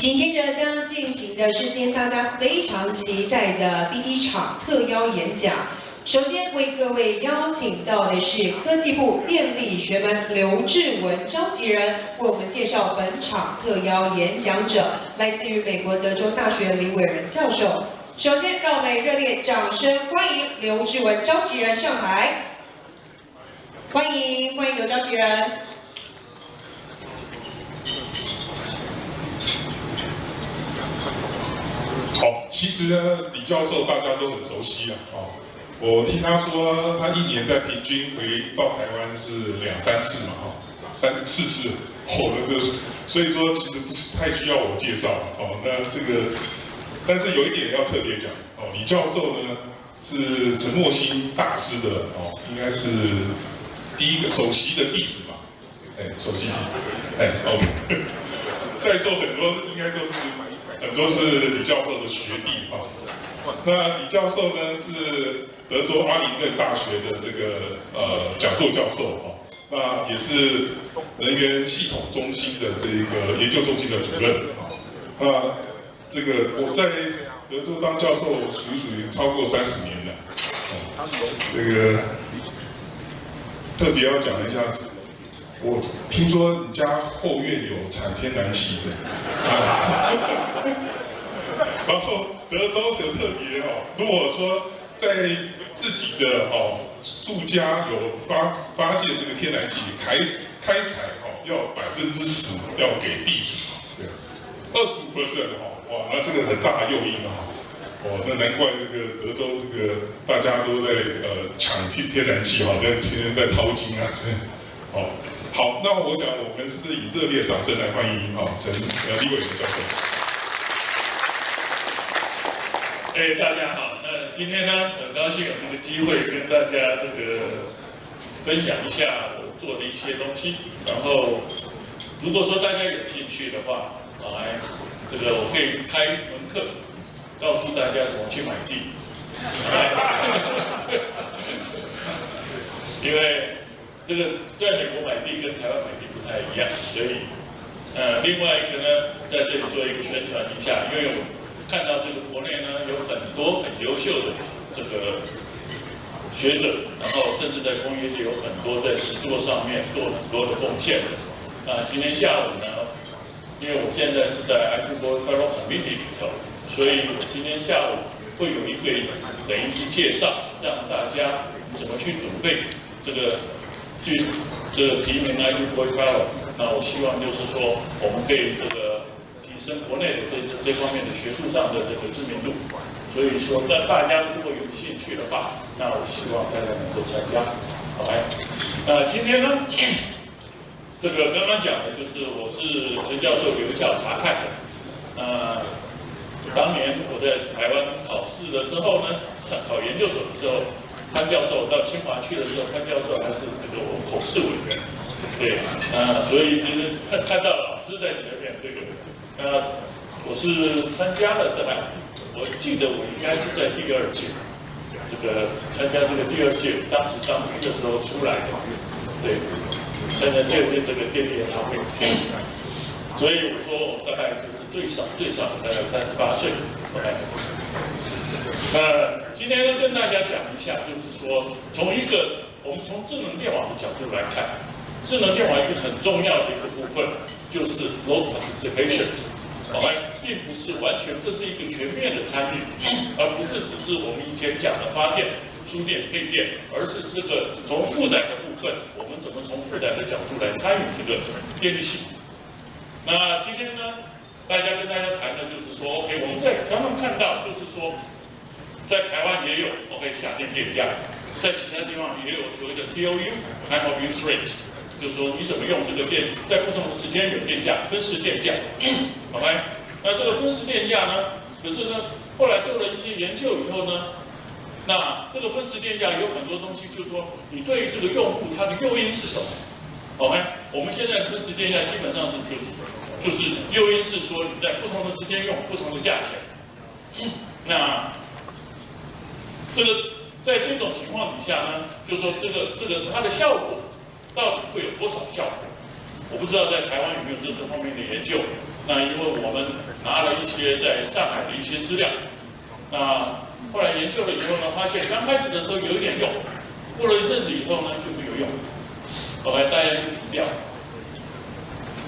紧接着将进行的是今天大家非常期待的第一场特邀演讲。首先为各位邀请到的是科技部电力学门刘志文召集人，为我们介绍本场特邀演讲者，来自于美国德州大学李伟仁教授。首先，让我们热烈掌声欢迎刘志文召集人上台。欢迎刘召集人。 好，其实呢，李教授大家都很熟悉了哦。我听他说，他一年在平均回到台湾是2、3次嘛，3、4次，所以说其实不是太需要我介绍哦。那这个，但是有一点要特别讲哦，李教授呢是陈默兴大师的哦，应该是第一个首席的弟子嘛，首席，OK， 在座很多应该都是李教授的学弟啊。那李教授呢是德州阿灵顿大学的这个讲座教授啊，那也是能源系统中心的这个研究中心的主任啊。那这个我在德州当教授属于超过30年了。这个特别要讲一下。 我听说你家后院有产天然气的，然后德州很特别哦。如果说在自己的住家有发现这个天然气开采要10%要给地主，对，25%哇，那这个很大的诱因那难怪这个德州这个大家都在抢天然气天天在淘金啊，好，那我想我们是不是以热烈掌声来欢迎李伟仁教授？大家好，那今天呢，很高兴有这个机会跟大家这个分享一下我做的一些东西。然后，如果说大家有兴趣的话，这个我可以开门课，告诉大家怎么去买地。因为 这个在美国买地跟台湾买地不太一样，所以另外一个呢，在这里做一个宣传一下，因为我看到这个国内呢有很多很优秀的这个学者，然后甚至在工业界有很多在实作上面做很多的贡献的。今天下午呢，因为我现在是在 Microgrid Technologies 里头，所以我今天下午会有一个等于是介绍，让大家怎么去准备这个。 这个提名 Microgrid Technologies， 那我希望就是说，我们可以这个提升国内的这方面的学术上的这个知名度。所以说，那大家如果有兴趣的话，那我希望大家能够参加。好来，今天呢，这个刚刚讲的就是我是陈教授留校察看的。当年我在台湾考试的时候呢，考研究所的时候。 潘教授到清华去的时候，潘教授还是这个我们口试委员，对，所以就是看到老师在前面，这个，我是参加了我记得我应该是在第2届，这个参加这个第2届，当时当兵的时候出来的，对，参加这个电力研讨会，所以我说我大概就是最少大概38岁，今天呢，跟大家讲一下，就是说，我们从智能电网的角度来看，智能电网一个很重要的一个部分就是 load participation， 并不是完全，这是一个全面的参与，而不是只是我们以前讲的发电、输电、配电，而是这个从负载的部分，我们怎么从负载的角度来参与这个电力系统。那今天呢，跟大家谈的就是说 ，OK， 我们在常常看到，就是说。 在台湾也有 下电电价，在其他地方也有所谓的 TOU Time of Use Rate， 就是说你怎么用这个电，在不同的时间有电价，分时电价。那这个分时电价呢，可是呢，后来做了一些研究以后呢，那这个分时电价有很多东西，就是说你对于这个用户它的诱因是什么？我们现在分时电价基本上是就是诱因是说你在不同的时间用不同的价钱。那 这个在这种情况底下呢，就是说这个它的效果到底会有多少效果？我不知道在台湾有没有这方面的研究。那因为我们拿了一些在上海的一些资料，那后来研究了以后呢，发现刚开始的时候有一点用，过了一阵子以后呢就没有用，后来大家就停掉。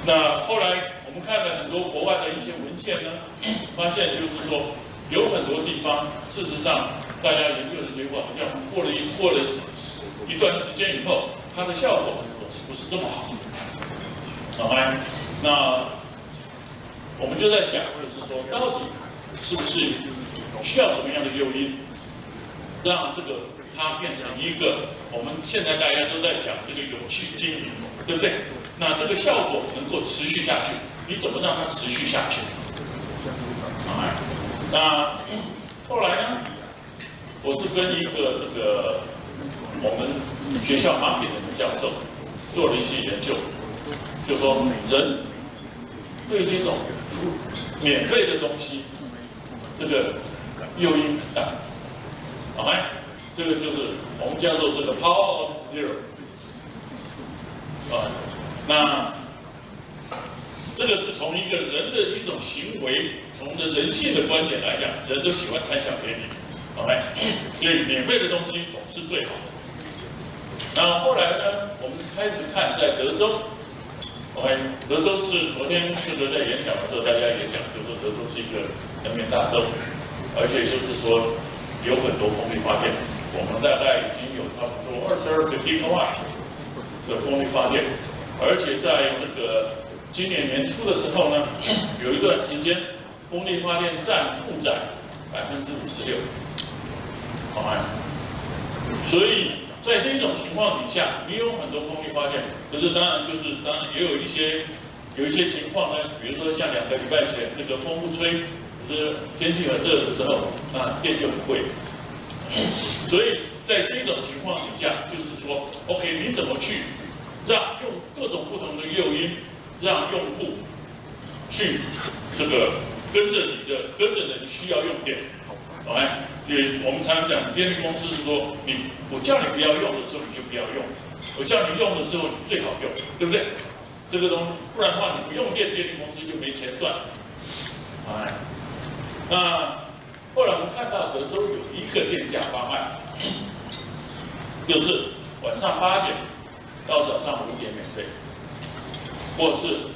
那后来我们看了很多国外的一些文献呢，发现就是说有很多地方，事实上大家研究的结果好像过了一段时间以后，它的效果不是这么好。好，那我们就在想，就是说到底是不是需要什么样的诱因，让这个它变成一个我们现在大家都在讲这个有序经营，对不对？那这个效果能够持续下去，你怎么让它持续下去？那后来呢，我是跟一个这个我们学校marketing的教授做了一些研究，就说人对这种免费的东西，这个诱因很大。好，这个就是我们叫做这个 power of zero。那这个是从一个人的一种行为，从人性的观点来讲，人都喜欢贪小便宜。好，所以免费的东西总是最好的。那后来呢，我们开始看在德州。德州是昨天这个在演讲的时候，大家也讲，就是说德州是一个能源大州，而且就是说有很多风力发电，我们大概已经有差不多22个 gigawatt 的风力发电，而且在这个今年年初的时候呢，有一段时间风力发电占负载56%，所以。在这种情况底下，你有很多风力发电，可是当然也有一些情况呢，比如说像2个礼拜前这个风不吹，就是天气很热的时候，那电就很贵。所以在这种情况底下，就是说 ，OK， 你怎么去让用各种不同的诱因，让用户去这个跟着你需要用电。因为我们常常讲，电力公司是说，我叫你不要用的时候你就不要用，我叫你用的时候你最好用，对不对？这个东西，不然的话你不用电，电力公司就没钱赚。那后来我们看到德州有一个电价方案，就是晚上8点到早上5点免费，或是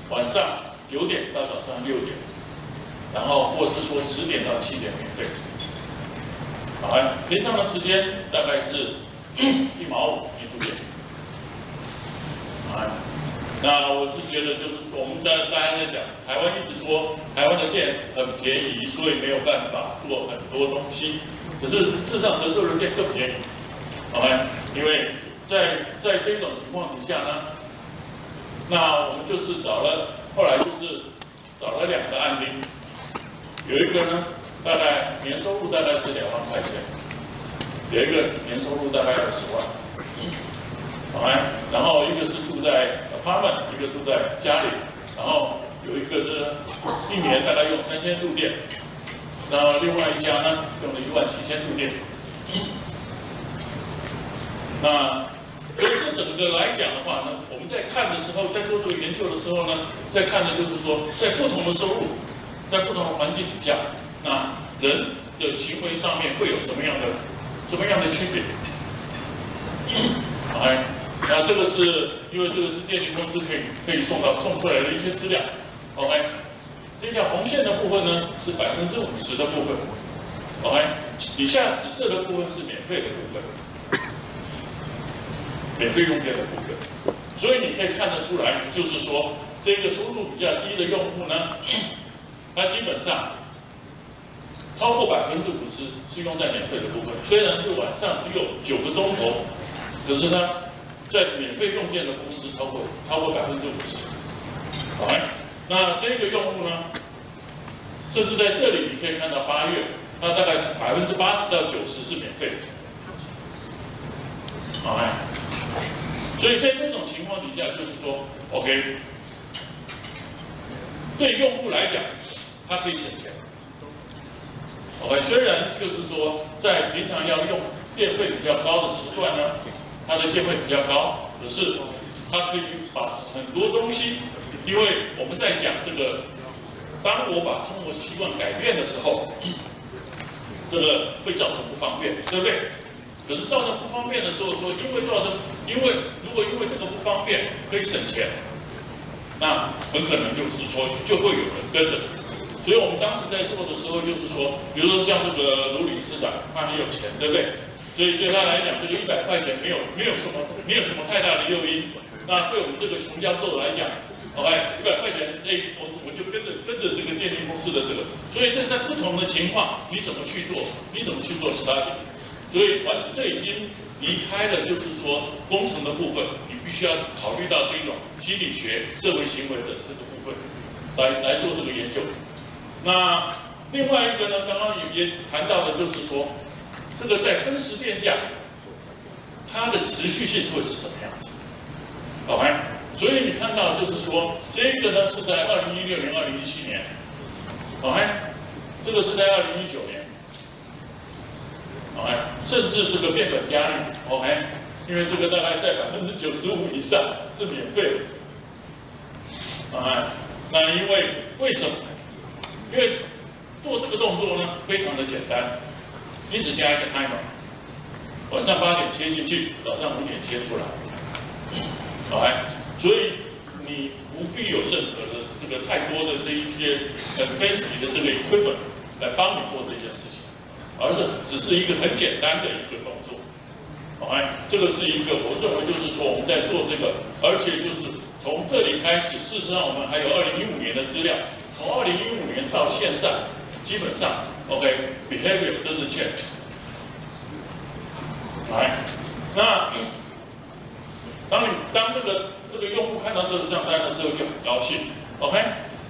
晚上9点到早上6点。然后，或是说10点到7点免费，平常的时间大概是1毛5一度电。那我是觉得就是我们大家在讲，台湾一直说台湾的电很便宜，所以没有办法做很多东西。可是事实上，德州的电更便宜。因为在这种情况底下呢，那我们就是后来就是找了2个案例。有一个呢，大概年收入大概是2万块钱，有一个年收入大概20万，然后一个是住在 apartment， 一个住在家里，然后有一个是1年大概用3000度电，然后另外一家呢用了17000度电。那所以这整个来讲的话呢，我们在看的时候，在做这个研究的时候呢，在看的就是说，在不同的收入。在不同的环境底下，那人的行为上面会有什么样的区别？那这个是因为这个是电力公司可以送出来的一些资料。这条红线的部分呢是50%的部分。底下紫色的部分是免费的部分，免费用电的部分。所以你可以看得出来，就是说这个收入比较低的用户呢。它基本上超过50%是用在免费的部分，虽然是晚上只有9个钟头，可是它在免费用电的部分是超过50%。那这个用户呢，甚至在这里你可以看到8月，它大概是80%到90%是免费的。所以在这种情况底下，就是说 ，OK， 对用户来讲。它可以省钱。虽然就是说，在平常要用电费比较高的时段呢，它的电费比较高，可是它可以把很多东西因为我们在讲这个，当我把生活习惯改变的时候，这个会造成不方便，对不对？可是造成不方便的时候，说因为如果因为这个不方便可以省钱，那很可能就是说就会有人跟着。所以我们当时在做的时候，就是说，比如说像这个卢理事长，他很有钱，对不对？所以对他来讲，这个100块钱没有什么太大的诱因。那对我们这个穷教授来讲，100块钱，我就跟着这个电力公司的这个，所以这在不同的情况，你怎么去做 study？ 所以这已经离开了，就是说工程的部分，你必须要考虑到这种心理学、社会行为的这个部分，来做这个研究。那另外一个呢，刚刚也谈到的就是说，这个在分时电价，它的持续性会是什么样子？所以你看到就是说，这个呢是在2016年、2017年这个是在2019年甚至这个变本加厉因为这个大概在95%以上是免费的那因为为什么？因为做这个动作呢非常的简单，你只加一个 timer， 晚上8点切进去，早上5点切出来。所以你不必有任何的这个太多的这一些很 fancy 的这个 equipment 来帮你做这件事情，而是只是一个很简单的一个动作。这个是一个我认为就是说我们在做这个，而且就是从这里开始，事实上我们还有2015年的资料，从2015年到现在，基本上 behavior doesn't change。那当这个用户看到这个账单的时候就很高兴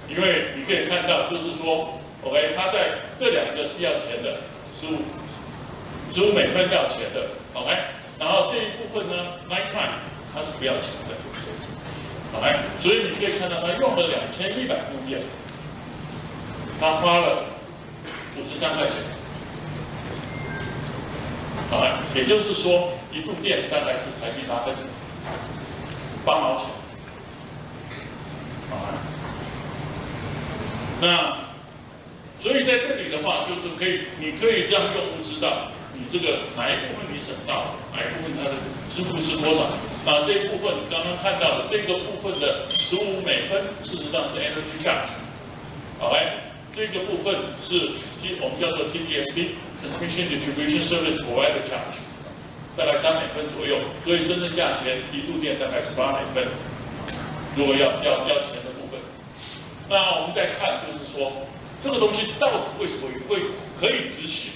因为你可以看到就是说他在这两个是要钱的，15美分要钱的然后这一部分呢 night time 它是不要钱的所以你可以看到他用了2100度电，他花了53块钱也就是说1度电大概是台币8分8毛钱那所以在这里的话，就是你可以让用户知道你这个哪一部分你省到，哪一部分它的支付是多少。那这一部分刚刚看到的这个部分的15美分，事实上是 energy charge。这个部分是我们叫做 TDSP Transmission Distribution Service Provider Charge， 大概3美分左右，所以真正价钱1度电大概18美分。如果要钱的部分，那我们再看就是说。这个东西到底为什么会可以执行？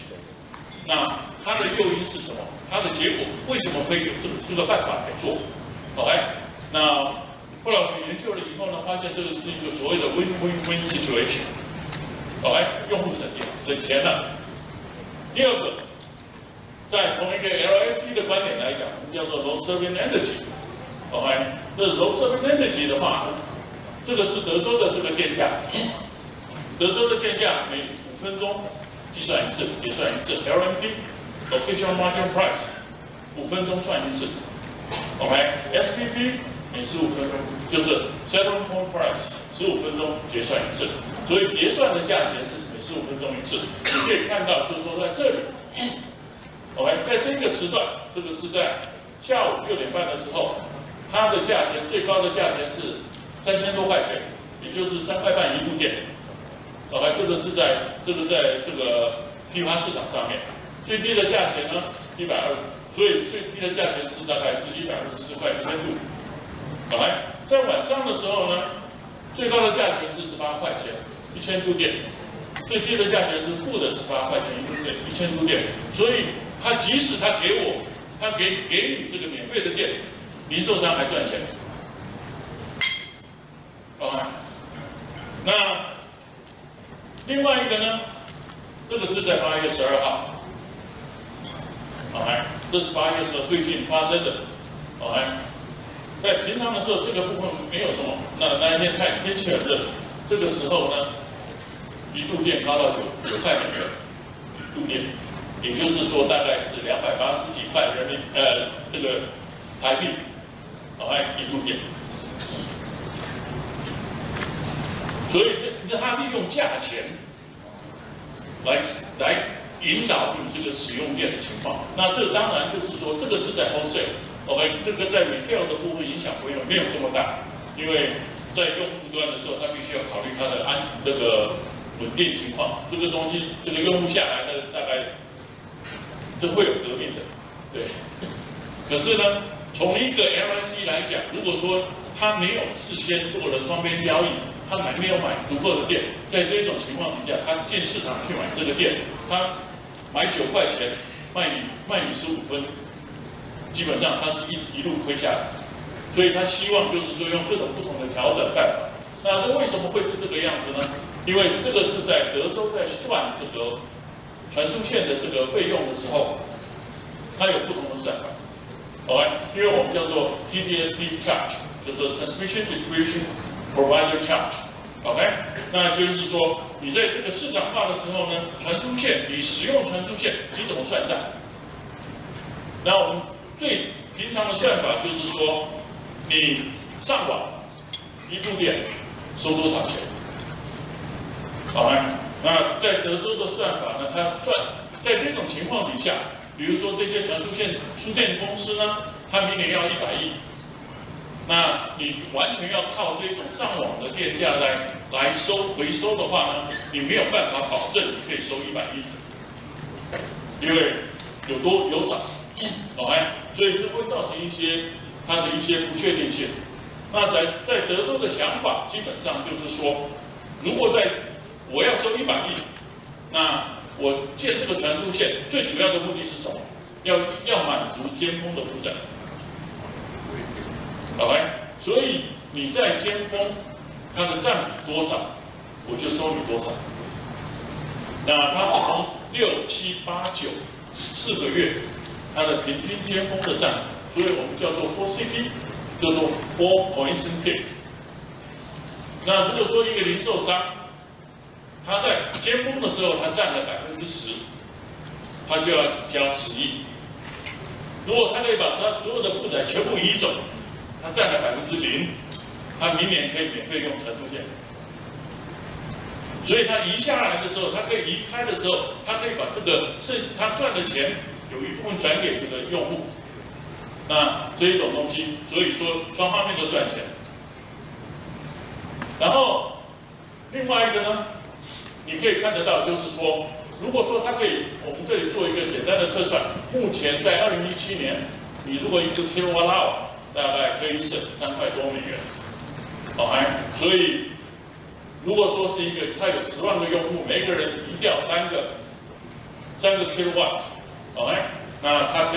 那它的诱因是什么？它的结果为什么可以有这个办法来做那后来我们研究了以后呢，发现这个是一个所谓的 win-win-win situation。用户省钱了。第二个，从一个 LSC 的观点来讲，我们叫做 low serving energy。这 low serving energy 的话，这个是德州的这个电价。德州的电价每5分钟计算一次，也算一次 LMP Location Margin Price 5分钟算一次SPP 每15分钟就是 Settlement Point Price 15分钟结算一次，所以结算的价钱是每15分钟一次。你可以看到，就是说在这里在这个时段，这个是在下午6点半的时候，它的价钱最高的价钱是3000多块钱，也就是3块半1度电。这个是在这个批发市场上面，最低的价钱呢120，所以最低的价钱是大概是124块1千度。在晚上的时候呢，最高的价钱是18块钱1000度电，最低的价钱是负的18块钱1度电1000度电。所以即使他给你这个免费的电，零售商还赚钱。那另外一个呢，这个是在8月12号，这是8月12最近发生的，在平常的时候这个部分没有什么，那一天天气很热，这个时候呢，1度电高到9块美元1度电，也就是说大概是280几块这个台币，1度电。所以它利用价钱来引导你这个使用电的情况。那这当然就是说，这个是在 wholesale，OK， 这个在 retail 的部分影响没有这么大，因为在用户端的时候，他必须要考虑它的稳定情况。这个东西，这个用户下来呢，大概都会有革命的，对。可是呢，从一个 LIC 来讲，如果说他没有事先做了双边交易，他没有买足够的电，在这种情况底下，他进市场去买这个电，他买9块钱，卖你15分，基本上他是一路亏下来。所以他希望就是说用这种不同的调整办法。那这为什么会是这个样子呢？因为这个是在德州在算这个传输线的这个费用的时候，它有不同的算法。OK， 因为我们叫做 TDSP charge， 就是 Transmission Distribution Provider Charge。OK， 那就是说你在这个市场化的时候呢，传输线你使用传输线你怎么算账？那我们最平常的算法就是说，你上网一度电收多少钱？好吗？那在德州的算法呢，它算在这种情况底下，比如说这些传输线输电公司呢，它明年要100亿，那你完全要靠这种上网的电价来回收的话呢，你没有办法保证你可以收100亿，因为有多有少，好吗？所以这会造成它的一些不确定性。那在德州的想法，基本上就是说，如果我要收100亿，那我建这个传输线最主要的目的是什么？要满足尖峰的负载。OK， 所以你在尖峰，它的占比多少，我就收你多少。那它是从6、7、8、9 4个月，它的平均尖峰的占比，所以我们叫做 4CP， 叫做 4 Coincident Peak。那如果说一个零售商，他在尖峰的时候，他占了10%，他就要交10亿。如果他可以把他所有的负载全部移走，他占了0%，他明年可以免费用传输线。所以他移下来的时候，他可以移开的时候，他可以把他赚的钱有一部分转给这个用户。那这一种东西，所以说双方面都赚钱。然后另外一个呢？你可以看得到，就是说，如果说它可以，我们这里做一个简单的测算，目前在2017年，你如果一个 kWh 大概可以省3块多美元，好吗？所以如果说是一个，它有10万个用户，每个人移掉3个 kW， 好吗？那它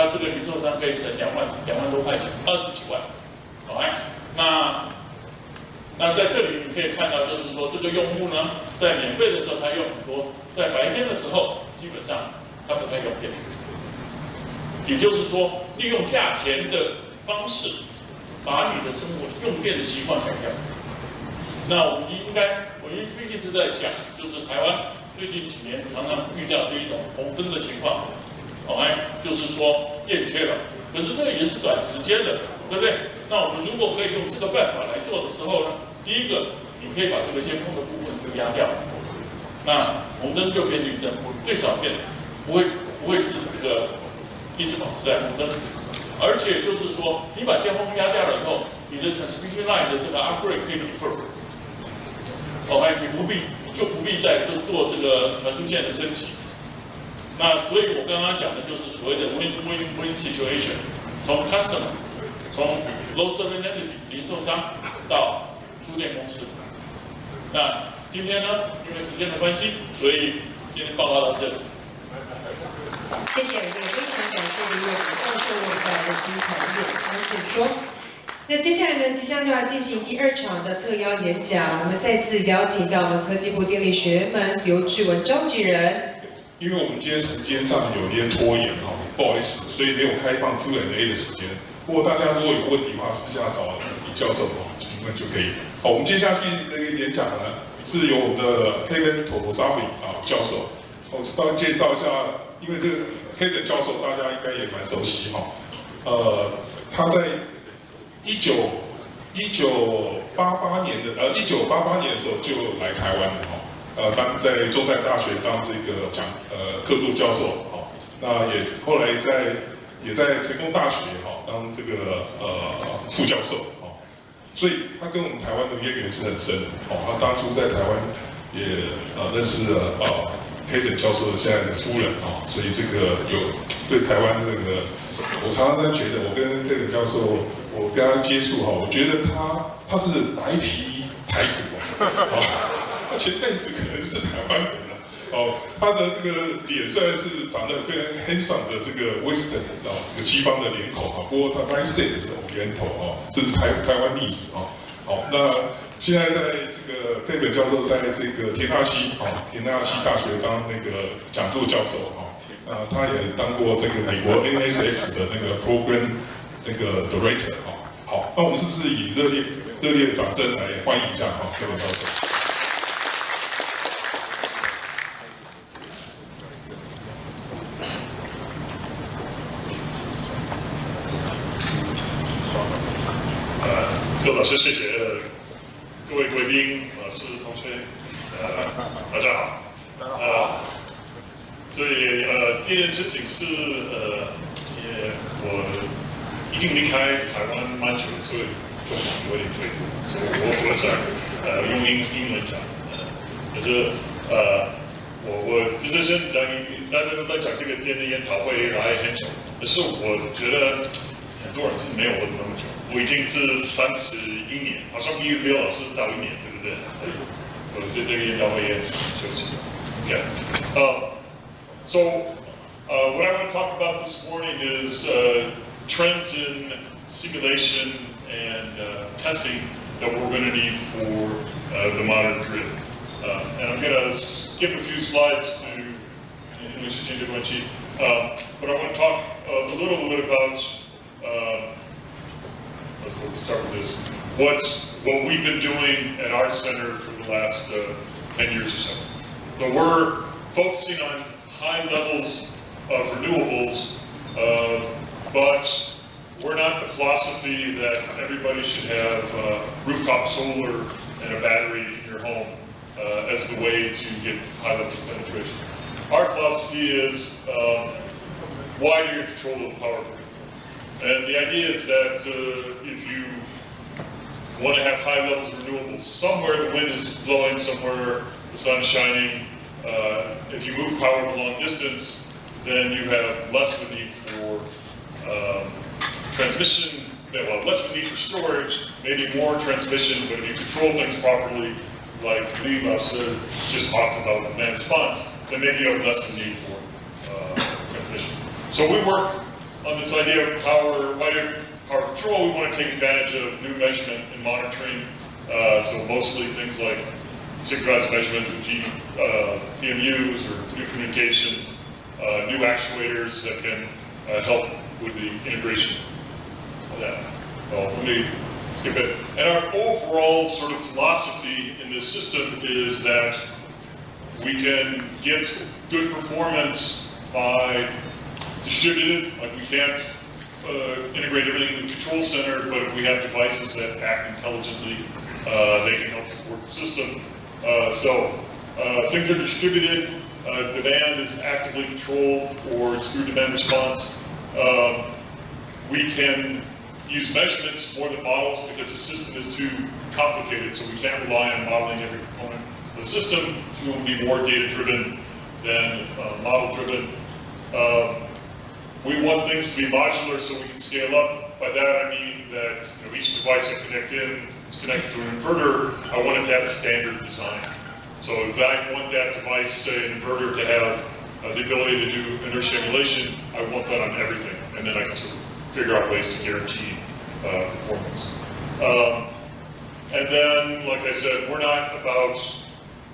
这个零售商可以省2万多块钱，20几万，好吗？那在这里你可以看到，就是说这个用户呢，在免费的时候他用很多，在白天的时候基本上他不太用电。也就是说，利用价钱的方式，把你的生活用电的习惯改掉。那我一直在想，就是台湾最近几年常常遇到这一种红灯的情况，就是说电缺了，可是这个也是短时间的，对不对？那我们如果可以用这个办法来做的时候呢？第一个，你可以把这个监控的部分就压掉，那红灯就变绿灯，最少变不会是这个一直保持在红灯，而且就是说，你把监控压掉了以后，你的 transmission line 的这个 upgrade 可以defer， 你就不必再做这个传输线的升级。那所以我刚刚讲的就是所谓的 win-win-win situation， 从 customer， 从 low service entity 零售商到输电公司。那今天呢，因为时间的关系，所以今天报告到这里。谢谢，也非常感谢李伟仁教授为我们带来的精彩演讲解说。那接下来呢，即将就要进行第2场的特邀演讲，我们再次邀请到我们科技部电力学门刘志文召集人。因为我们今天时间上有点拖延哈，不好意思，所以没有开放 Q&A 的时间。不过大家如果有问题的话，私下找李教授提问就可以。好，我们接下去那个演讲呢，是由我们的 Kevin Tomsovic教授。我稍微介绍一下，因为这个 Kevin 教授大家应该也蛮熟悉哈。他在1988 1988年的时候就来台湾了在中山大学当这个客座教授那后来也在成功大学当这个副教授所以他跟我们台湾的渊源是很深的他当初在台湾也认识了Kevin 教授现在的夫人所以这个有对台湾这个，我常常觉得我跟Kevin教授，我跟他接触我觉得他是白皮台骨他前辈子可能是台湾人他的这个脸虽然是长得非常 handsome 的这个 Western 这个西方的脸孔不过他 mindset 是源头是台湾历史那现在在这个Kevin教授在这个田纳西大学当那个讲座教授他也当过这个美国 NSF 的那个 program 那个 director 好，那我们是不是以热烈的掌声来欢迎一下Kevin教授？刘老师，谢谢。各位贵宾，老师、同学，大家好。所以第一件事情是我已经离开台湾蛮久了，所以中文有点退步，所以我想用英文讲。可是我只是先讲，大家都在讲这个电力研讨会来很久，可是我觉得很多人是没有我那么久。我已经是31年，好像比刘老师早1年，对不对？我对这个研讨会也休息。Okay. So what I want to talk about this morning is trends in simulation and testing that we're going to need for the modern grid. And I'm going to skip a few slides to but I want to talk a little bit about let's start with this. What we've been doing at our center for the last 10 years or so. So we're focusing on high levels of renewables, but we're not the philosophy that everybody should have rooftop solar and a battery in your home as the way to get high levels of penetration. Our philosophy is wider control of the power grid. And the idea is that if you want to have high levels of renewables, somewhere the wind is blowing, somewhere the sun is shining, if you move power a long distance, then you have less of a need for transmission, well, less of a need for storage, maybe more transmission, but if you control things properly, like Lee just talked about demand response, then maybe you have less of a need for transmission. So we work on this idea of wider power control. We want to take advantage of new measurement and monitoring. So mostly things like synchronized measurement with PMUs or new communications, new actuators that can help with the integration of that. Let me skip it. And our overall sort of philosophy in this system is that we can get good performance by distributed, like we can't integrate everything in the control center, but if we have devices that act intelligently, they can help support the system. So things are distributed, demand is actively controlled, or it's through demand response. We can use measurements more than models because the system is too complicated, so we can't rely on modeling every component of the system, so it will be more data-driven than model-driven. We want things to be modular so we can scale up. By that I mean that each device I connect in is connected to an inverter. I want it to have a standard design. So if I want that device, say an inverter, to have the ability to do inertia emulation, I want that on everything. And then I can sort of figure out ways to guarantee performance. And then, like I said, we're not about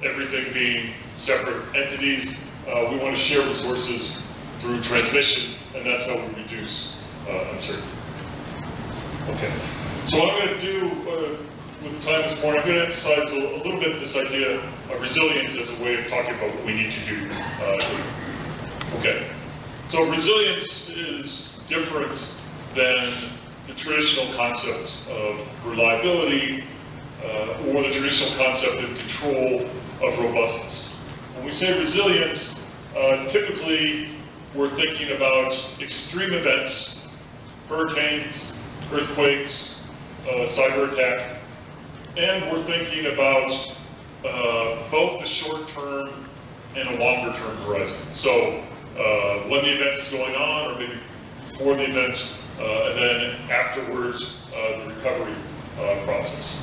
everything being separate entities. We want to share resources through transmission, and that's how we reduce uncertainty. Okay, so what I'm going to do with the time this morning, I'm going to emphasize a little bit this idea of resilience as a way of talking about what we need to do. Okay, so resilience is different than the traditional concept of reliability, or the traditional concept of control of robustness. When we say resilience, typically we're thinking about extreme events, hurricanes, earthquakes, cyber attack, and we're thinking about both the short-term and a longer-term horizon. So when the event is going on, or maybe before the event, and then afterwards, the recovery process.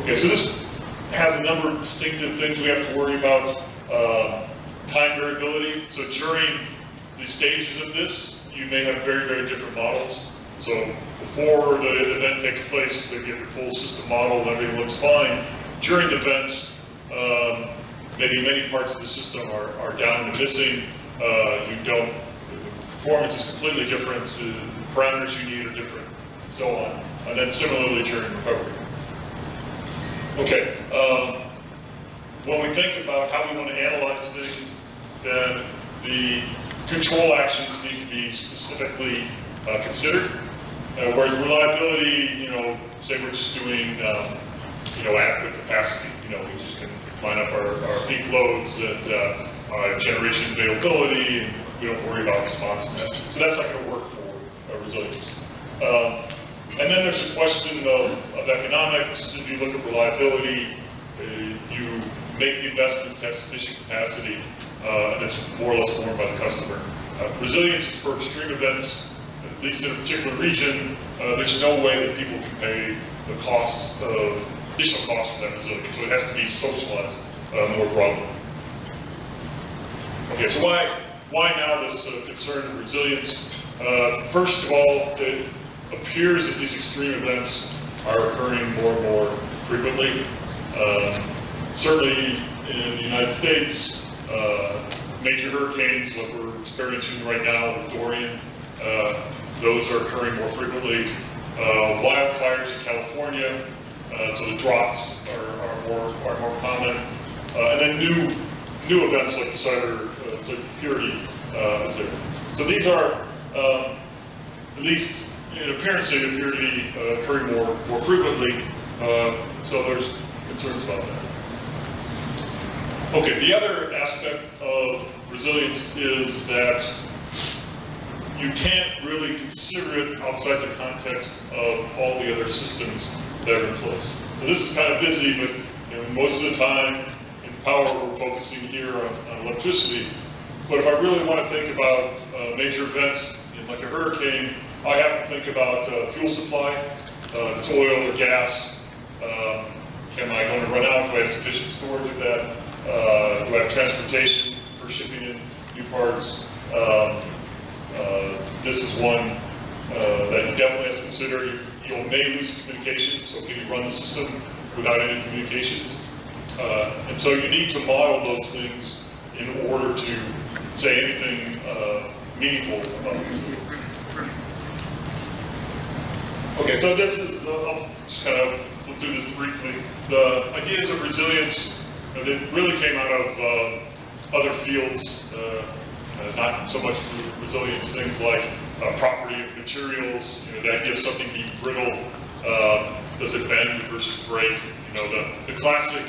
Okay, so this has a number of distinctive things we have to worry about. Time variability. So during the stages of this, you may have very, very different models. So before the event takes place, they get your full system model and everything looks fine. During the event, maybe many parts of the system are down and missing. The performance is completely different. The parameters you need are different, so on. And then similarly during recovery. Okay, when we think about how we want to analyze things, then the control actions need to be specifically considered. Whereas reliability, say we're just doing, adequate capacity. We just can line up our peak loads and generation availability, and we don't worry about response to that. So that's not going to work for resilience. And then there's a question of economics. If you look at reliability, you make the investments to have sufficient capacity, and it's more or less borne by the customer. Resilience is for extreme events, at least in a particular region. There's no way that people can pay the additional cost for that resilience, so it has to be socialized more broadly. Okay, so why now this concern with resilience? First of all, it appears that these extreme events are occurring more and more frequently. Certainly in the United States, major hurricanes like we're experiencing right now with Dorian, those are occurring more frequently. Wildfires in California, so the droughts are more common. And then new events like the cyber security, etc. So these are, at least in appearance, they appear to be occurring more frequently. So there's concerns about that. Okay, the other aspect of resilience is that you can't really consider it outside the context of all the other systems that are in place. So this is kind of busy, but most of the time in power we're focusing here on electricity. But if I really want to think about major events, like a hurricane, I have to think about fuel supply. If it's oil or gas, am I going to run out? Do I have sufficient storage of that? Do I have transportation for shipping in new parts? This is one that you definitely have to consider. You may lose communications, so can you run the system without any communications? And so you need to model those things in order to say anything meaningful about it. Okay, so this is, I'll just kind of flip through this briefly. The ideas of resilience, they really came out of other fields, not so much resilience, things like property of materials, the idea of something being brittle, does it bend versus break? The classic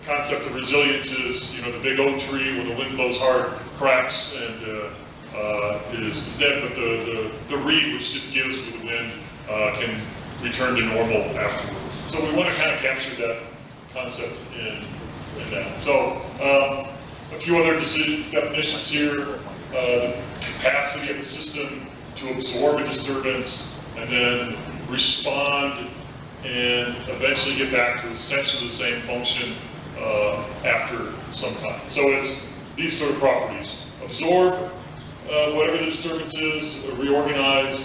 concept of resilience is, the big oak tree where the wind blows hard, cracks, and is dead, but the reed, which just gives with the wind, can return to normal afterwards. So we want to kind of capture that concept in that. So a few other definitions here. The capacity of the system to absorb a disturbance and then respond and eventually get back to essentially the same function after some time. So it's these sort of properties. Absorb whatever the disturbance is, reorganize,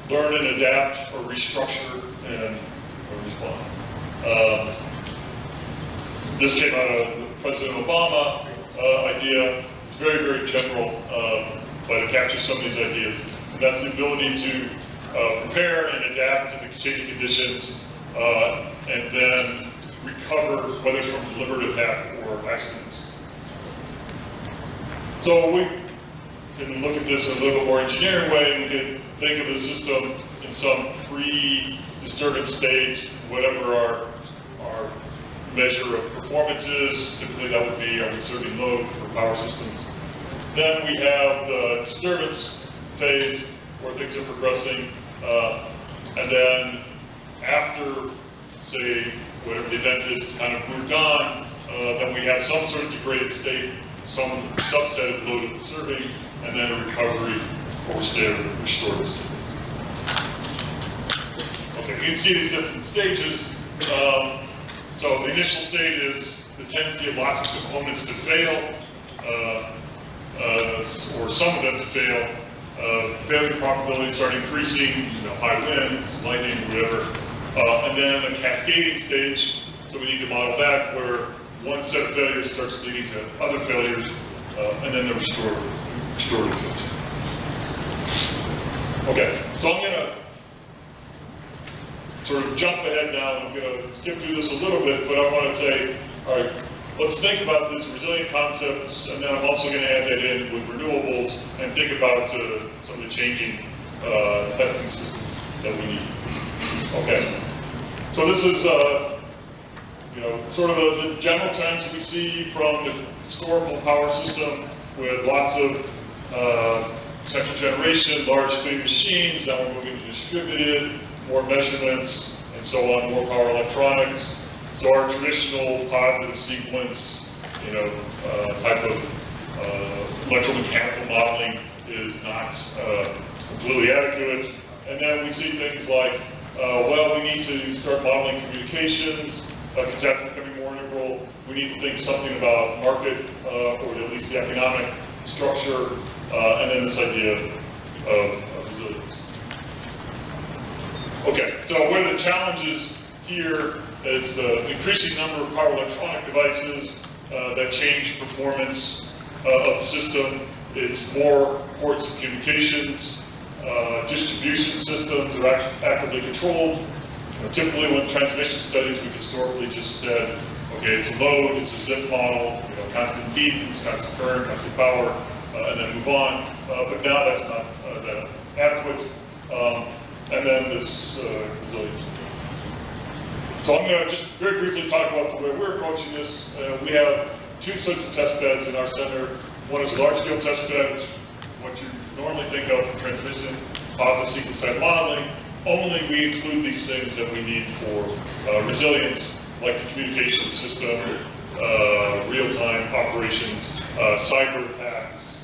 learn and adapt, or restructure and respond. This came out of President Obama idea. It's very, very general, but it captures some of these ideas. And that's the ability to prepare and adapt to the changing conditions, and then recover, whether it's from deliberate attack or accidents. So we can look at this in a little bit more engineering way. We can think of the system in some pre-disturbance stage, whatever our measure of performances. Typically that would be our conserving load for power systems. Then we have the disturbance phase where things are progressing. And then after, say, whatever the event is, it's kind of moved on, then we have some sort of degraded state, some subset of load observing, and then a recovery or restorative state. Okay, you can see these different stages. So the initial state is the tendency of lots of components to fail, or some of them to fail. Failure probabilities start increasing, high winds, lightning, whatever. And then a cascading stage, so we need to model that, where one set of failures starts leading to other failures, and then the restorative phase. Okay, so I'm going to sort of jump ahead now, and I'm going to skip through this a little bit, but I want to say, all right, let's think about this resilient concepts, and then I'm also going to add that in with renewables, and think about some of the changing testing systems that we need. Okay, so this is sort of the general trends we see from the historical power system with lots of central generation, large spinning machines. Now we're moving to distributed, more measurements, and so on, more power electronics. So our traditional positive sequence, type of electromechanical modeling is not completely adequate. And then we see things like, well, we need to start modeling communications, because that's becoming more integral. We need to think something about market, or at least the economic structure, and then this idea of resilience. Okay, so what are the challenges here? It's the increasing number of power electronic devices that change performance of the system. It's more ports of communications. Distribution systems are actively controlled. Typically when transmission studies, we've historically just said, okay, it's a load, it's a zip model, constant impedance, constant current, constant power, and then move on. But now that's not that adequate. And then this resilience. So I'm going to just very briefly talk about the way we're approaching this. We have two sets of test beds in our center. One is a large-scale test bed, what you normally think of for transmission, positive sequence type modeling. Only we include these things that we need for resilience, like the communication system, real-time operations, cyber attacks,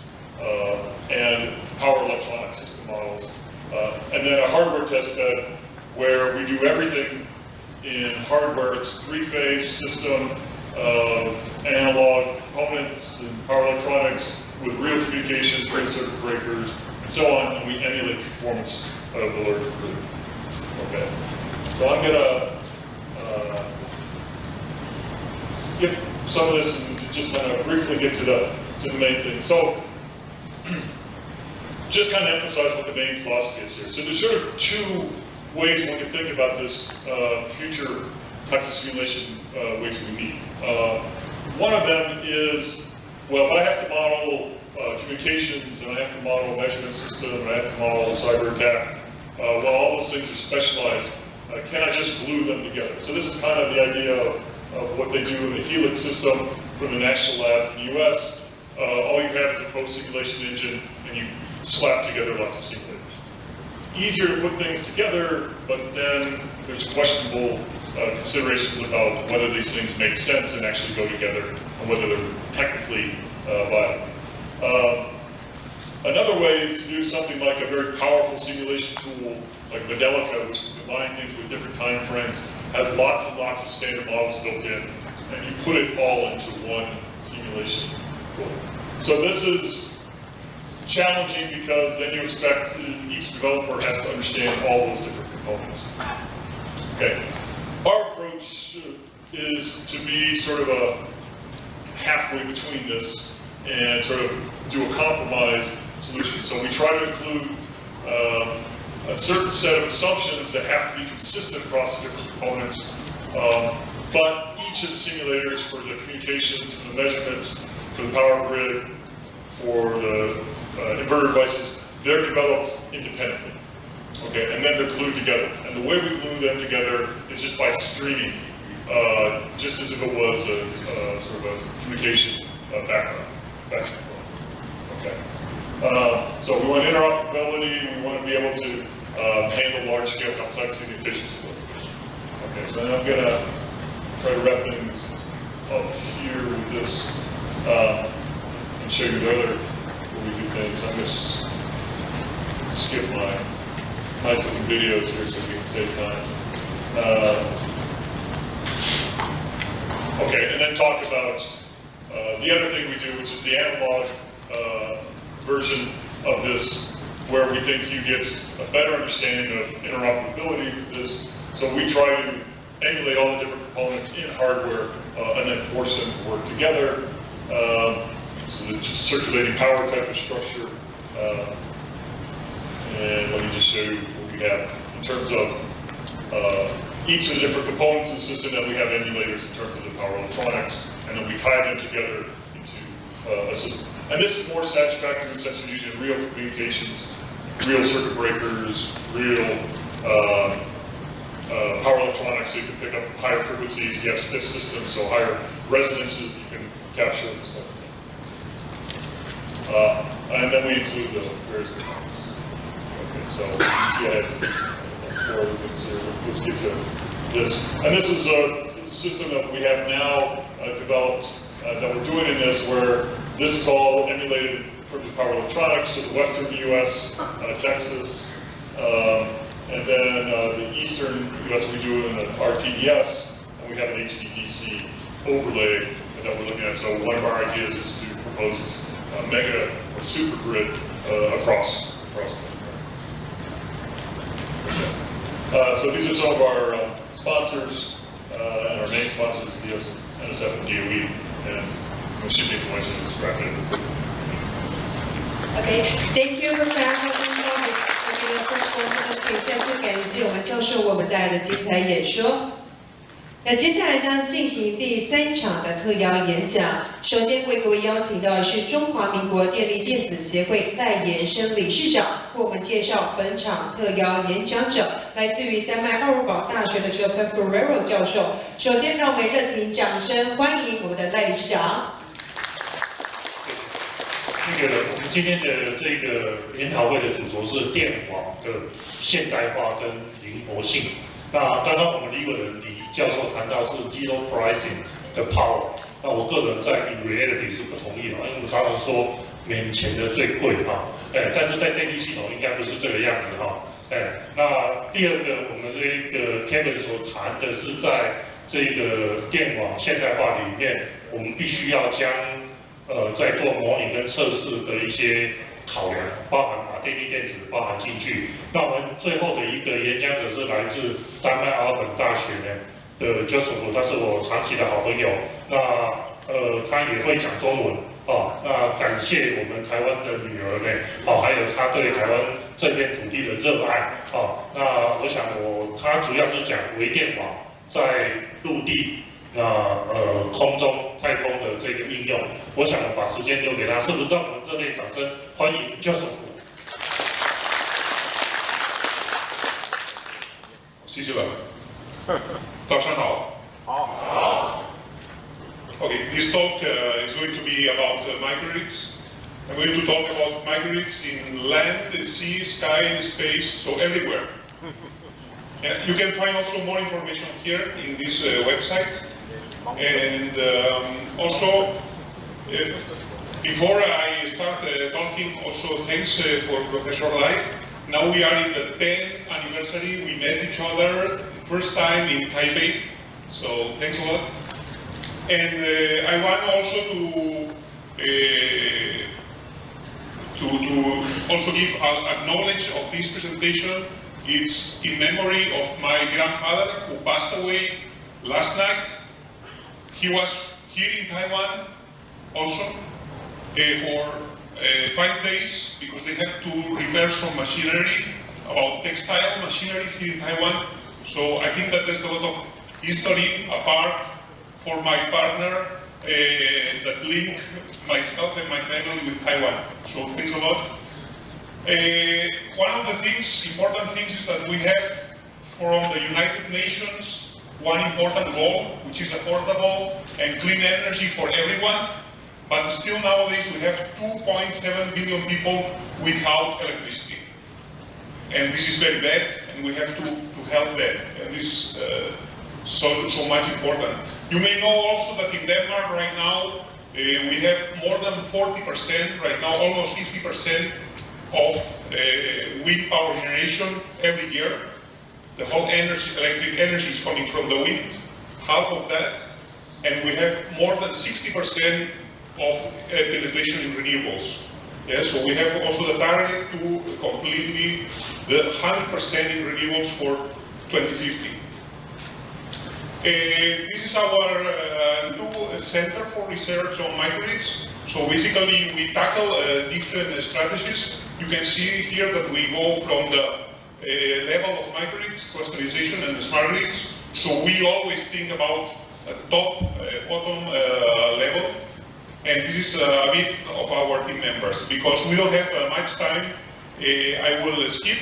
and power electronic system models. And then a hardware test bed where we do everything in hardware. It's a three-phase system of analog components and power electronics with real communications, printed circuit breakers, and so on, and we emulate the performance of the larger grid. Okay, so I'm going to skip some of this and just kind of briefly get to the main thing. So, just kind of emphasize what the main philosophy is here. So there's sort of two ways one can think about this future types of simulation ways we need. One of them is, well, if I have to model communications, and I have to model a measurement system, and I have to model a cyber attack, well, all those things are specialized. Can I just glue them together? So this is kind of the idea of what they do in the Helix system from the national labs in the US. All you have is a code simulation engine, and you slap together lots of simulators. Easier to put things together, but then there's questionable considerations about whether these things make sense and actually go together, and whether they're technically viable. Another way is to do something like a very powerful simulation tool, like Modelica, which can combine things with different time frames, has lots and lots of standard models built in, and you put it all into one simulation. So this is challenging because then you expect each developer has to understand all those different components. Okay, our approach is to be sort of a halfway between this and sort of do a compromise solution. So we try to include a certain set of assumptions that have to be consistent across the different components, but each of the simulators for the communications, for the measurements, for the power grid, for the inverter devices, they're developed independently. Okay, and then they're glued together. And the way we glue them together is just by streaming. just as if it was a sort of a communication background. Okay. So we want interoperability. We want to be able to handle large-scale complexity and efficiency. Okay. So then I'm going to try to wrap things up here with this and show you the other where we do things. I'm going to skip my nice looking videos here so we can save time. Okay, and then talk about the other thing we do, which is the analog version of this, where we think you get a better understanding of interoperability with this. So we try to emulate all the different components in hardware and then force them to work together. So the circulating power type of structure. And let me just show you what we have in terms of each of the different components of the system. That we have emulators in terms of the power electronics, and then we tie them together into a system. And this is more satisfactory since you're using real communications, real circuit breakers, real power electronics, so you can pick up higher frequencies. You have stiff systems, so higher resonances you can capture and stuff. And then we include the various components. Okay, so let's get ahead. More of the things here. Let's get to this. And this is a system that we have now developed that we're doing in this, where this is all emulated from the power electronics, so the western U.S., Texas, and then the eastern U.S. we do in an RTES, and we have an HVDC overlay that we're looking at. So one of our ideas is to propose this mega or super grid across the country. So these are some of our sponsors, and our main sponsors is NSF and DOE, and we should take the ones to describe it. Okay, thank you for clarifying that. 可以再次感谢我们教授为我们带来的精彩演说。那接下来将进行第3场的特邀演讲。首先为各位邀请到的是中华民国电力电子协会赖延生理事长，为我们介绍本场特邀演讲者，来自于丹麦奥尔堡大学的 JosepM.Guerrero 教授。首先，让我们热情掌声欢迎我们的赖理事长。我们今天的这个研讨会的主轴是电网的现代化跟灵活性。那刚刚我们李伟仁教授谈到是 zero pricing 的 power， 那我个人在 in reality 是不同意的，因为我们常常说免钱的最贵哈，但是在电力系统应该不是这个样子哈，那第二个我们这个 Kevin 所谈的是在这个电网现代化里面，我们必须要将在做模拟跟测试的一些考量，包含把电力电子包含进去。那我们最后的一个演讲者是来自丹麦奥尔堡大学的 Joseph， 他是我长期的好朋友。那他也会讲中文哦。那感谢我们台湾的女儿呢，哦，还有他对台湾这片土地的热爱哦。那我想他主要是讲微电网在陆地。空中、太空的这个应用，我想把时间留给他，是不是让我们热烈掌声欢迎Joseph？谢谢了。早上好。好。Okay, this talk is going to be about microgrids. I'm going to talk about microgrids in land, sea, sky, space, so everywhere. You can find also more information here in this website. And also, before I start talking, also thanks for Professor Lai. Now we are in the 10th anniversary. We met each other first time in Taipei, so thanks a lot. And I want also to also give acknowledge of this presentation. It's in memory of my grandfather who passed away last night. He was here in Taiwan also for 5 days because they had to repair some machinery, about textile machinery here in Taiwan. So I think that there's a lot of history apart for my partner that link myself and my family with Taiwan. So thanks a lot. One of the things, important things, is that we have from the United Nations one important goal, which is affordable and clean energy for everyone. But still nowadays we have 2.7 billion people without electricity. And this is very bad, and we have to help them. And this is so much important. You may know also that in Denmark right now, we have more than 40%, right now almost 50% of wind power generation every year. The whole electric energy is coming from the wind, half of that. And we have more than 60% of penetration in renewables. Yeah, so we have also the target to completely the 100% in renewables for 2050. This is our new center for research on microgrids. So basically we tackle different strategies. You can see here that we go from the level of microgrids, clusterization and smart grids. So we always think about top, bottom level. And this is a bit of our team members. Because we don't have much time, I will skip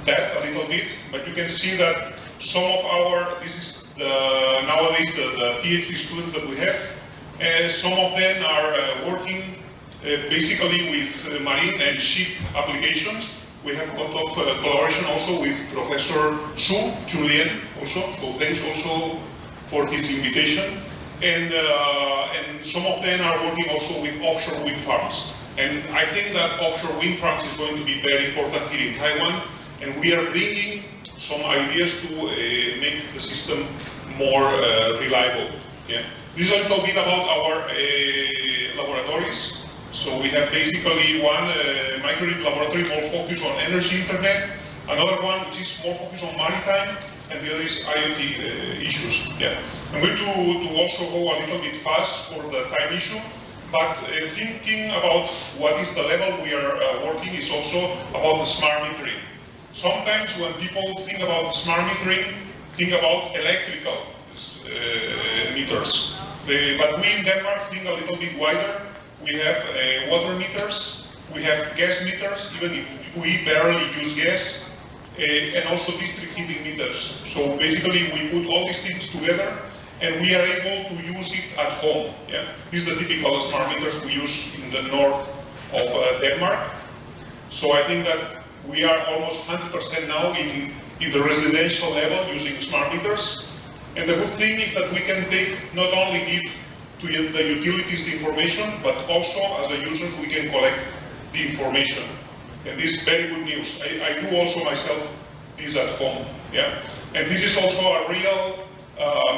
that a little bit, but you can see that some of our, this is nowadays the PhD students that we have, some of them are working basically with marine and ship applications. We have a lot of collaboration also with Professor Julien also, so thanks also for his invitation. And some of them are working also with offshore wind farms. And I think that offshore wind farms is going to be very important here in Taiwan, and we are bringing some ideas to make the system more reliable. Yeah. This is a little bit about our laboratories. So we have basically one microgrid laboratory more focused on energy internet, another one which is more focused on maritime, and the other is IoT issues. Yeah. I'm going to also go a little bit fast for the time issue, but thinking about what is the level we are working is also about the smart metering. Sometimes when people think about smart metering, think about electrical meters. But we in Denmark think a little bit wider. We have water meters, we have gas meters, even if we barely use gas, and also district heating meters. So basically we put all these things together and we are able to use it at home. Yeah? These are the typical smart meters we use in the north of Denmark. So I think that we are almost 100% now in the residential level using smart meters. And the good thing is that we can take, not only give to the utilities the information, but also as a users we can collect the information. And this is very good news. I do also myself this at home. Yeah? And this is also a real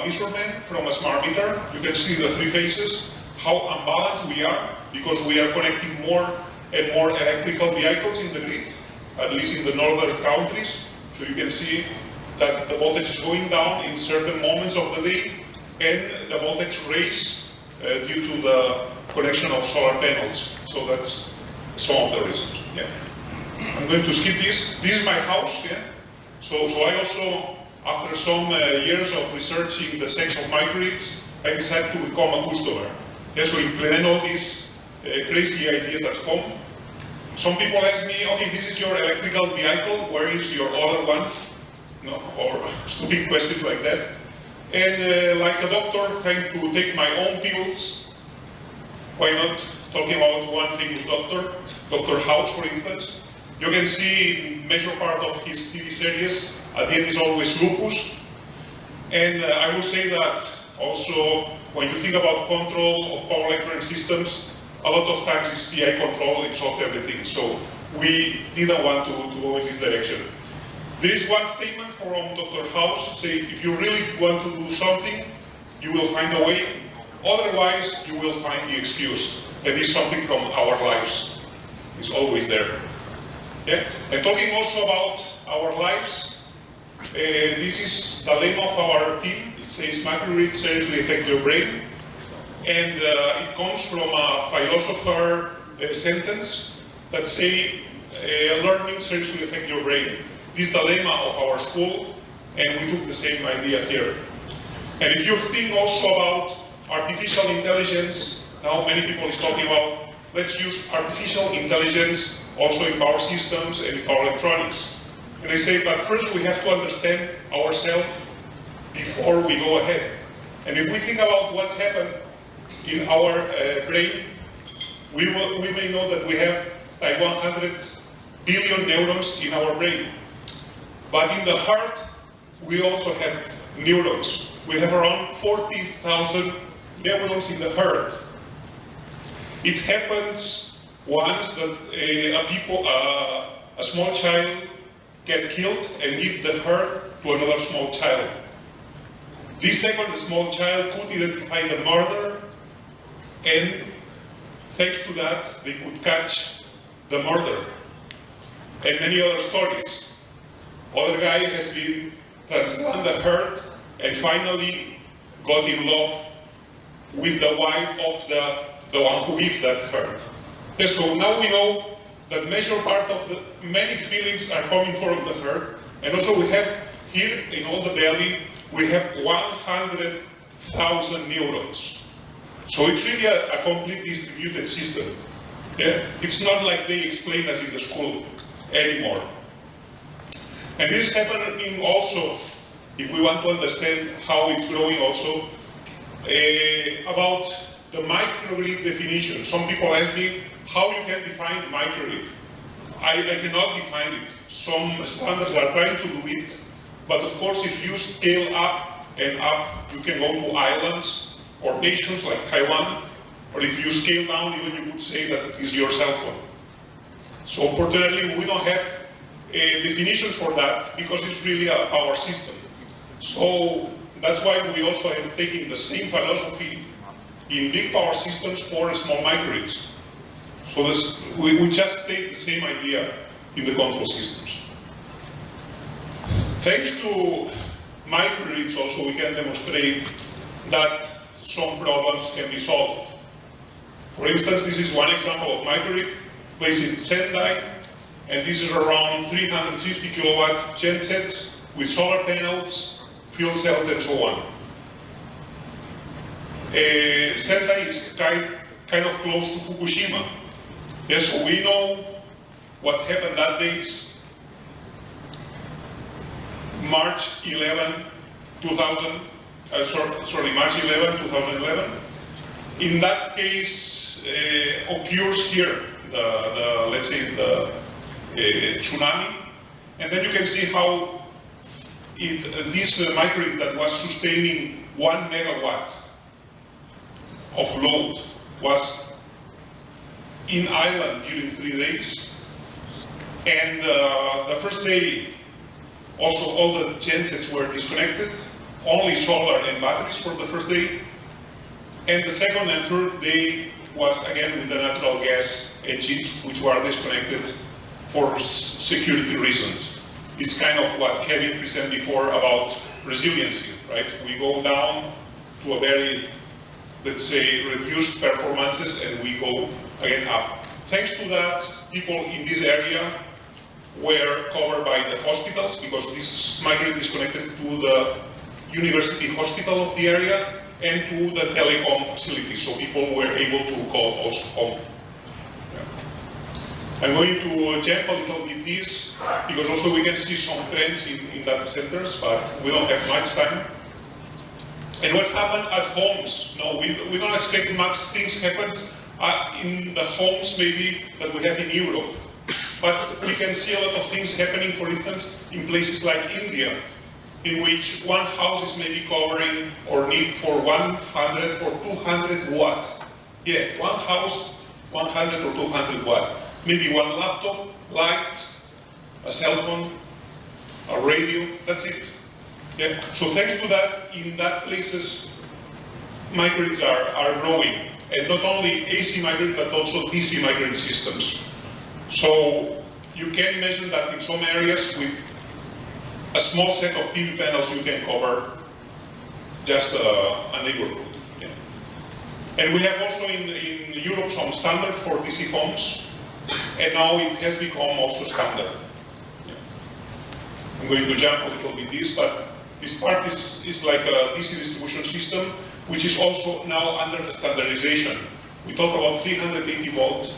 measurement from a smart meter. You can see the three phases, how unbalanced we are, because we are connecting more and more electrical vehicles in the grid, at least in the northern countries. So you can see that the voltage is going down in certain moments of the day, and the voltage raise due to the connection of solar panels. So that's some of the reasons. Yeah. I'm going to skip this. This is my house. Yeah. So I also, after some years of researching the sex of microgrids, I decided to become a customer. Yeah, so implement all these crazy ideas at home. Some people ask me, okay, this is your electrical vehicle, where is your other one? No, or stupid questions like that. And like a doctor trying to take my own pills, why not talking about one famous doctor, Dr. House, for instance. You can see in major part of his TV series, at the end is always lupus. And I will say that also, when you think about control of power electronic systems, a lot of times it's PI control, it solves everything. So we didn't want to go in this direction. There is one statement from Dr. House, say, if you really want to do something, you will find a way. Otherwise, you will find the excuse. That is something from our lives. It's always there. Yeah? And talking also about our lives, this is the name of our team. It says, Microgrids seriously affect your brain. And it comes from a philosopher sentence that say, learning seriously affect your brain. This is the lemma of our school, and we took the same idea here. And if you think also about artificial intelligence, now many people is talking about, let's use artificial intelligence also in power systems and in power electronics. And I say, but first we have to understand ourselves before we go ahead. And if we think about what happened in our brain, we may know that we have like 100 billion neurons in our brain. But in the heart, we also have neurons. We have around 40,000 neurons in the heart. It happens once that a small child get killed and give the heart to another small child. This second small child could identify the murderer, and thanks to that, they could catch the murderer. And many other stories. Other guy has been transplanted the heart and finally got in love with the wife of the one who gave that heart. And so now we know that major part of the many feelings are coming from the heart, and also we have here in all the belly, we have 100,000 neurons. So it's really a complete distributed system. Yeah? It's not like they explain us in the school anymore. And this is happening also, if we want to understand how it's growing also, about the microgrid definition. Some people ask me how you can define microgrid. I cannot define it. Some standards are trying to do it, but of course if you scale up and up, you can go to islands or nations like Taiwan, or if you scale down, even you could say that it is your cell phone. So unfortunately, we don't have definitions for that because it's really a power system. So that's why we also are taking the same philosophy in big power systems for small microgrids. So we just take the same idea in the control systems. Thanks to microgrids also we can demonstrate that some problems can be solved. For instance, this is one example of microgrid placed in Sendai, and this is around 350 kilowatt gensets with solar panels, fuel cells, and so on. Sendai is kind of close to Fukushima. Yes, so we know what happened that day. March 11, 2011. In that case, occurs here let's say the tsunami, and then you can see how this microgrid that was sustaining 1 megawatt of load was in island during 3 days, and the first day also all the gensets were disconnected, only solar and batteries for the first day, and the second and third day was again with the natural gas engines, which were disconnected for security reasons. It's kind of what Kevin presented before about resiliency, right? We go down to a very, let's say, reduced performances, and we go again up. Thanks to that, people in this area were covered by the hospitals, because this microgrid is connected to the university hospital of the area and to the telecom facilities, so people were able to call also home. I'm going to jump a little bit this, because also we can see some trends in data centers, but we don't have much time. And what happened at homes? No, we don't expect much things happen in the homes maybe that we have in Europe. But we can see a lot of things happening, for instance, in places like India, in which one house is maybe covering or need for 100 or 200 watts. Yeah, one house, 100 or 200 watts. Maybe one laptop, light, a cell phone, a radio, that's it. Yeah. So thanks to that, in that places, microgrids are growing. And not only AC microgrid, but also DC microgrid systems. So you can imagine that in some areas with a small set of PV panels you can cover just a neighborhood. Yeah. And we have also in Europe some standard for DC homes, and now it has become also standard. Yeah. I'm going to jump a little bit this, but this part is like a DC distribution system, which is also now under standardization. We talk about 380 volt,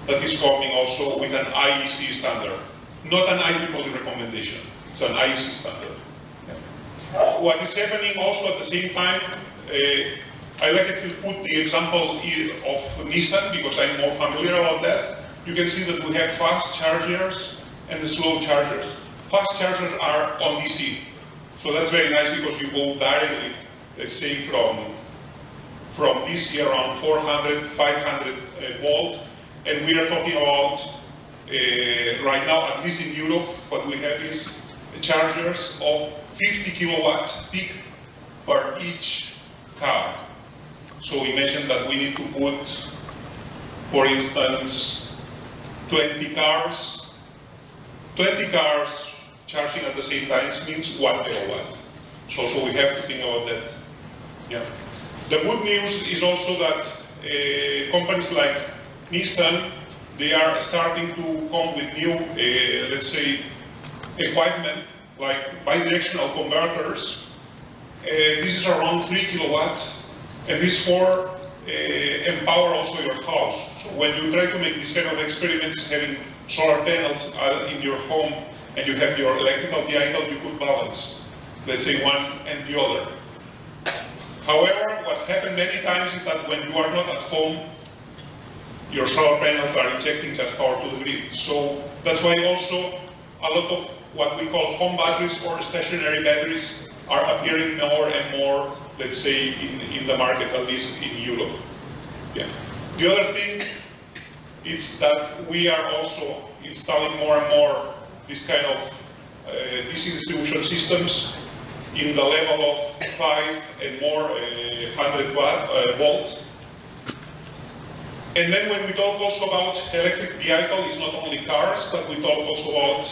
that is coming also with an IEC standard, not an IEEE recommendation. It's an IEC standard. Yeah. What is happening also at the same time, I like to put the example of Nissan because I'm more familiar about that. You can see that we have fast chargers and slow chargers. Fast chargers are on DC. So that's very nice because you go directly, let's say from DC around 400, 500 volt. And we are talking about, right now, at least in Europe, what we have is chargers of 50 kilowatt peak per each car. So imagine that we need to put, for instance, 20 cars charging at the same time means 1 kilowatt. So we have to think about that. Yeah. The good news is also that companies like Nissan, they are starting to come with new, let's say, equipment like bidirectional converters. This is around 3 kilowatt, and this for empower also your house. So when you try to make this kind of experiments, having solar panels in your home, and you have your electrical vehicle, you could balance, let's say, one and the other. However, what happens many times is that when you are not at home, your solar panels are injecting just power to the grid. So that's why also a lot of what we call home batteries or stationary batteries are appearing more and more, let's say, in the market, at least in Europe. Yeah. The other thing is that we are also installing more and more this kind of DC distribution systems in the level of 5 and more 100 volt. And then when we talk also about electric vehicle, it's not only cars, but we talk also about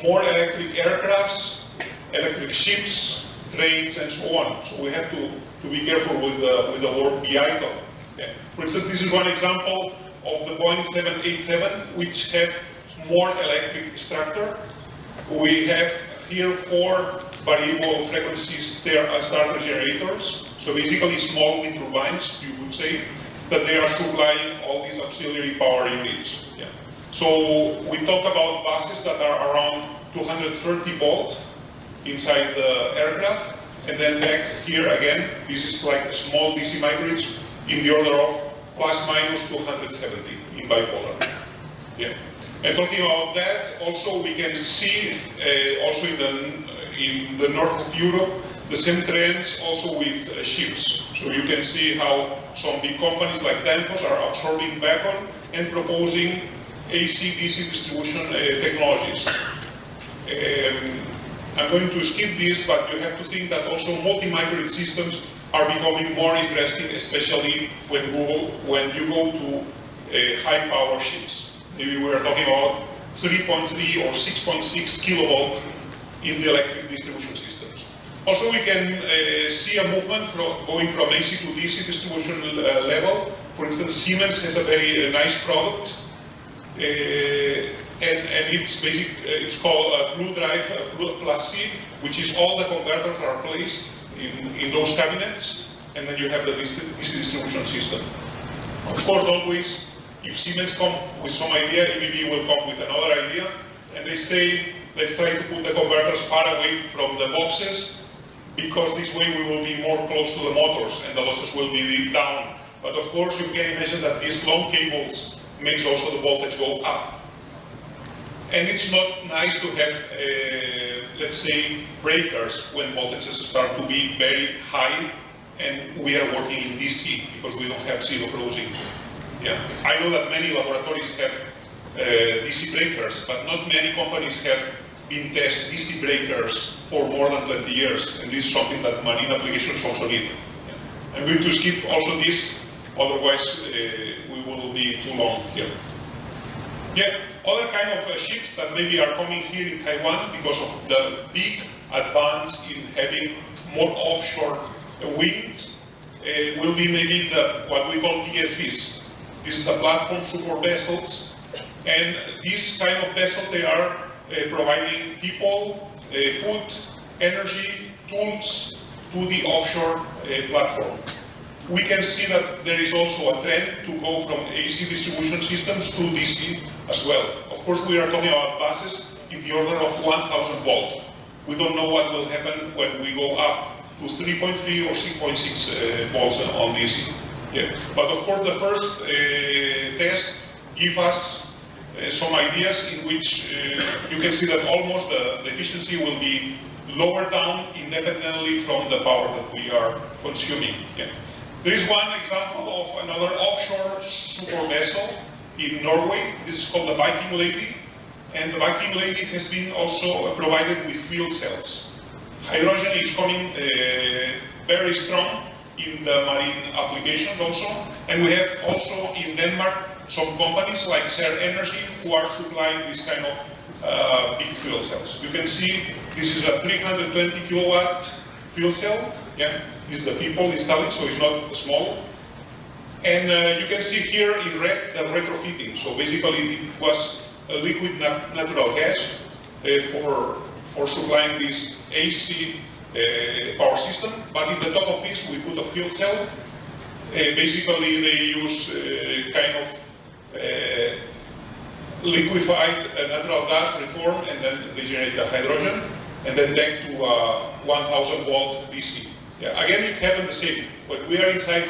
more electric aircrafts, electric ships, trains, and so on. So we have to be careful with the word vehicle. Okay. For instance, this is one example of the Boeing 787, which have more electric structure. We have here 4 variable frequency starter generators. So basically small wind turbines, you would say, that they are supplying all these auxiliary power units. Yeah. So we talk about buses that are around 230 volt inside the aircraft, and then back here again, this is like a small DC microgrids in the order of plus minus 270 in bipolar. Yeah. And talking about that, also we can see also in the north of Europe the same trends also with ships. So you can see how some big companies like Danfoss are absorbing Bacon and proposing AC-DC distribution technologies. I'm going to skip this, but you have to think that also multi-microgrid systems are becoming more interesting, especially when you go to high power ships. Maybe we are talking about 3.3 or 6.6 kilovolt in the electric distribution systems. Also, we can see a movement going from AC to DC distribution level. For instance, Siemens has a very nice product, and it's called Blue Drive Plus C, which is all the converters are placed in those cabinets, and then you have the DC distribution system. Of course, always, if Siemens comes with some idea, ABB will come with another idea, and they say, let's try to put the converters far away from the boxes, because this way we will be more close to the motors and the losses will be down. But of course, you can imagine that these long cables makes also the voltage go up. And it's not nice to have, let's say, breakers when voltages start to be very high and we are working in DC because we don't have zero closing. Yeah. I know that many laboratories have DC breakers, but not many companies have been tested DC breakers for more than 20 years, and this is something that marine applications also need. Yeah. I'm going to skip also this, otherwise we will be too long here. Yeah, other kind of ships that maybe are coming here in Taiwan because of the big advance in having more offshore wind will be maybe what we call PSVs. This is the platform support vessels, and these kind of vessels, they are providing people, food, energy, tools to the offshore platform. We can see that there is also a trend to go from AC distribution systems to DC as well. Of course, we are talking about buses in the order of 1,000 volt, We don't know what will happen when we go up to 3.3 or 6.6 volts on DC. Yeah. But of course, the first test give us some ideas in which you can see that almost the efficiency will be lowered down independently from the power that we are consuming. Yeah. There is one example of another offshore super vessel in Norway. This is called the Viking Lady. And the Viking Lady has been also provided with fuel cells. Hydrogen is coming very strong in the marine applications also. And we have also in Denmark some companies like Ser Energy who are supplying this kind of big fuel cells. You can see this is a 320 kilowatt fuel cell. Yeah, this is the people installing, so it's not small. And you can see here in red the retrofitting. So basically it was a liquid natural gas for supplying this AC power system. But in the top of this we put a fuel cell. Basically they use kind of liquefied natural gas reform, and then they generate the hydrogen, and then back to 1000 volt DC. Yeah, again, it happened the same, but we are inside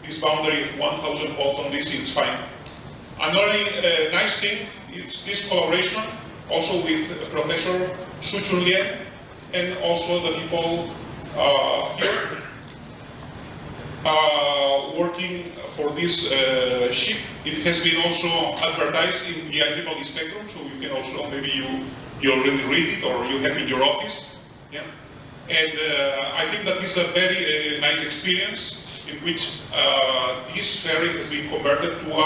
this boundary of 1000 volt on DC, it's fine. Another nice thing is this collaboration also with Professor Xu Chunlian and also the people here working for this ship. It has been also advertised in the IEEE spectrum, so you can also, maybe you already read it or you have in your office. Yeah. And I think that this is a very nice experience in which this ferry has been converted to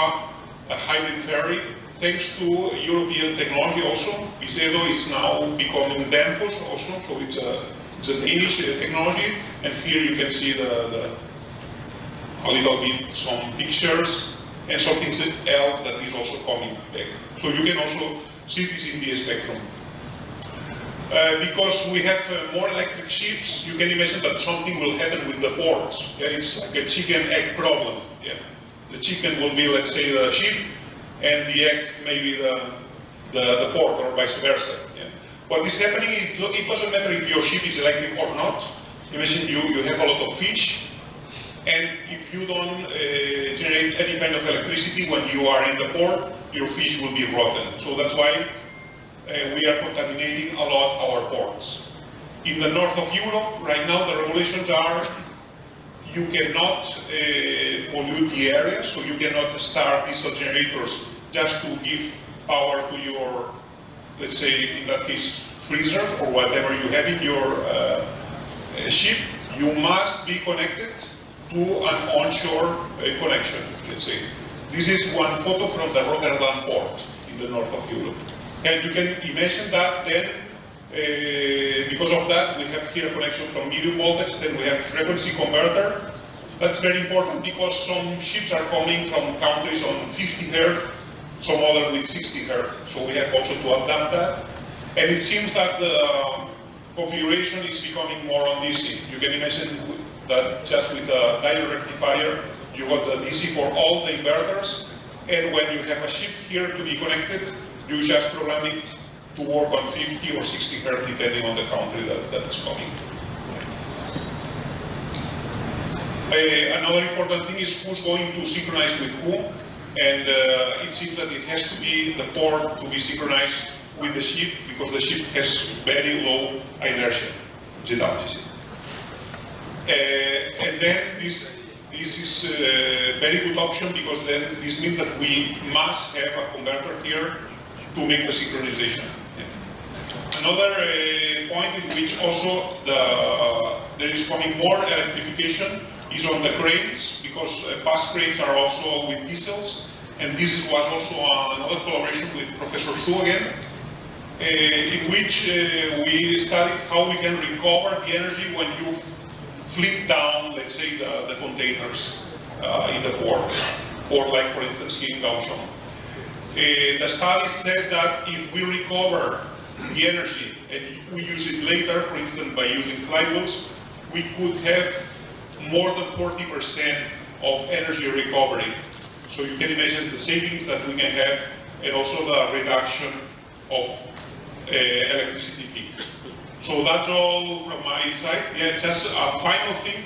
a hybrid ferry thanks to European technology also. Visedo is now becoming Danfoss also, so it's a Danish technology. And here you can see a little bit some pictures and something else that is also coming back. So you can also see this in the spectrum. Because we have more electric ships, you can imagine that something will happen with the ports. Yeah, it's like a chicken-egg problem. Yeah. The chicken will be, let's say, the ship, and the egg may be the port, or vice versa. Yeah. What is happening, it doesn't matter if your ship is electric or not. Imagine you have a lot of fish, and if you don't generate any kind of electricity when you are in the port, your fish will be rotten. So that's why we are contaminating a lot our ports. In the north of Europe, right now the regulations are you cannot pollute the area, so you cannot start diesel generators just to give power to your, let's say, in that case, freezers or whatever you have in your ship. You must be connected to an onshore connection, let's say. This is one photo from the Rotterdam port in the north of Europe. And you can imagine that then, because of that, we have here a connection from medium voltage, then we have frequency converter. That's very important because some ships are coming from countries on 50 Hz, some other with 60 Hz. So we have also to adapt that. And it seems that the configuration is becoming more on DC. You can imagine that just with a diode rectifier, you got the DC for all the inverters. And when you have a ship here to be connected, you just program it to work on 50 or 60 Hz depending on the country that is coming. Another important thing is who's going to synchronize with who, and it seems that it has to be the port to be synchronized with the ship because the ship has very low inertia. And then this is a very good option because then this means that we must have a converter here to make the synchronization. Yeah. Another point in which also there is coming more electrification is on the cranes, because bus cranes are also with diesels, and this was also another collaboration with Professor Xu again, in which we studied how we can recover the energy when you flip down, let's say, the containers in the port, or like for instance here in Kaohsiung. The study said that if we recover the energy and we use it later, for instance by using flywheels, we could have more than 40% of energy recovery. So you can imagine the savings that we can have and also the reduction of electricity peak. So that's all from my side. Yeah, just a final thing.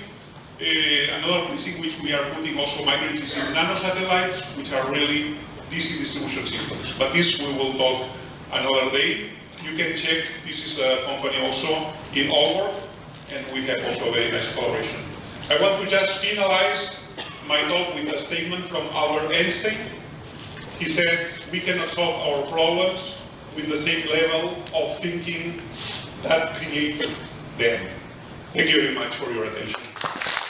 Another thing which we are putting also migrants is in nanosatellites, which are really DC distribution systems. But this we will talk another day. You can check, this is a company also in Aalborg, and we have also a very nice collaboration. I want to just finalize my talk with a statement from Albert Einstein. He said, we cannot solve our problems with the same level of thinking that created them. Thank you very much for your attention.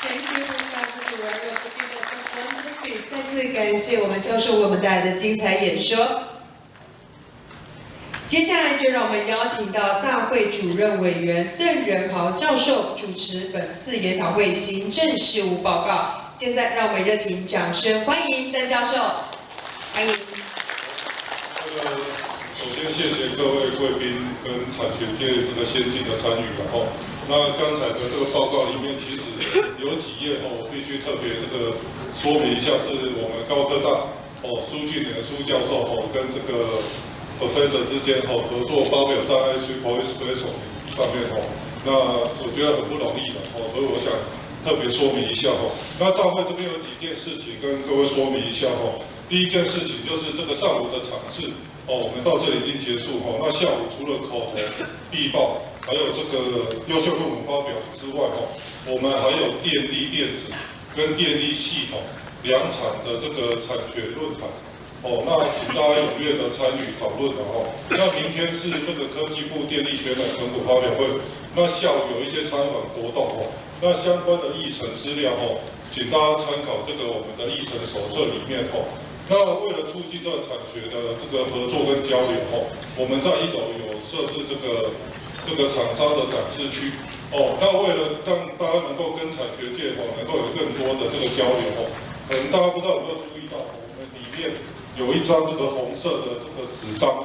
Thank you, Professor Guerrero, for giving us a wonderful speech. 再次感谢我们教授为我们带来的精彩演说。接下来就让我们邀请到大会主任委员邓仁豪教授主持本次研讨会行政事务报告。现在让我们热情掌声欢迎邓教授，欢迎。首先谢谢各位贵宾跟产学界这个先进的参与那刚才的这个报告里面，其实有几页我必须特别这个说明一下，是我们高科大苏俊年苏教授跟这个 Professor 之间合作发表在 IC Voice Special 上面那我觉得很不容易的所以我想特别说明一下那大会这边有几件事情跟各位说明一下第一件事情就是这个上午的场次我们到这里已经结束那下午除了口头必报，还有这个优秀论文发表之外我们还有电力电子跟电力系统2场的这个产学论坛。那请大家踊跃的参与讨论那明天是这个科技部电力学的成果发表会，那下午有一些参访活动那相关的议程资料请大家参考这个我们的议程手册里面那为了促进这个产学的这个合作跟交流我们在1楼有设置这个厂商的展示区那为了让大家能够跟产学界能够有更多的这个交流可能大家不知道有没有注意到我们里面 有一张这个红色的这个纸张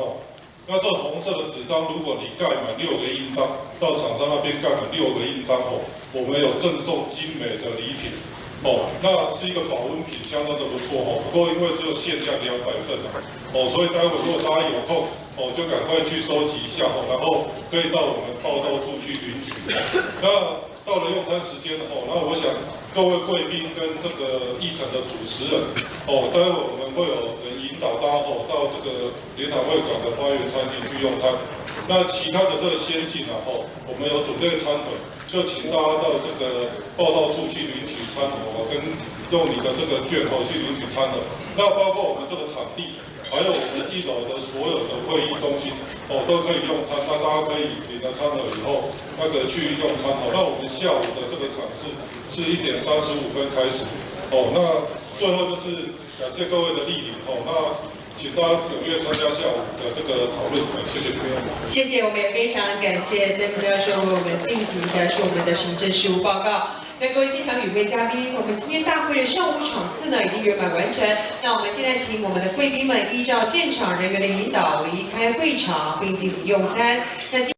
那这红色的纸张，如果你盖满6个印章，到厂商那边盖满6个印章我们有赠送精美的礼品那是一个保温品，相当的不错不过因为只有限量200份所以待会如果大家有空就赶快去收集一下然后可以到我们报到处去领取那到了用餐时间那我想 各位贵宾跟这个议程的主持人待会我们会有人引导大家到这个研讨会馆的花园餐厅去用餐。那其他的这个先进我们有准备餐盒，就请大家到这个报到处去领取餐盒跟用你的这个券去领取餐盒。那包括我们这个场地，还有我们1楼的所有的会议中心都可以用餐。那大家可以领了餐盒以后，那个去用餐那我们下午的这个场次 是1点35分开始那最后就是感谢各位的莅临那请大家踊跃参加下午的这个讨论，谢谢。谢谢，我们也非常感谢邓教授为我们进行的是我们的行政事务报告。那各位现场与会嘉宾，我们今天大会的上午场次呢已经圆满完成。那我们现在请我们的贵宾们依照现场人员的引导离开会场，并进行用餐。那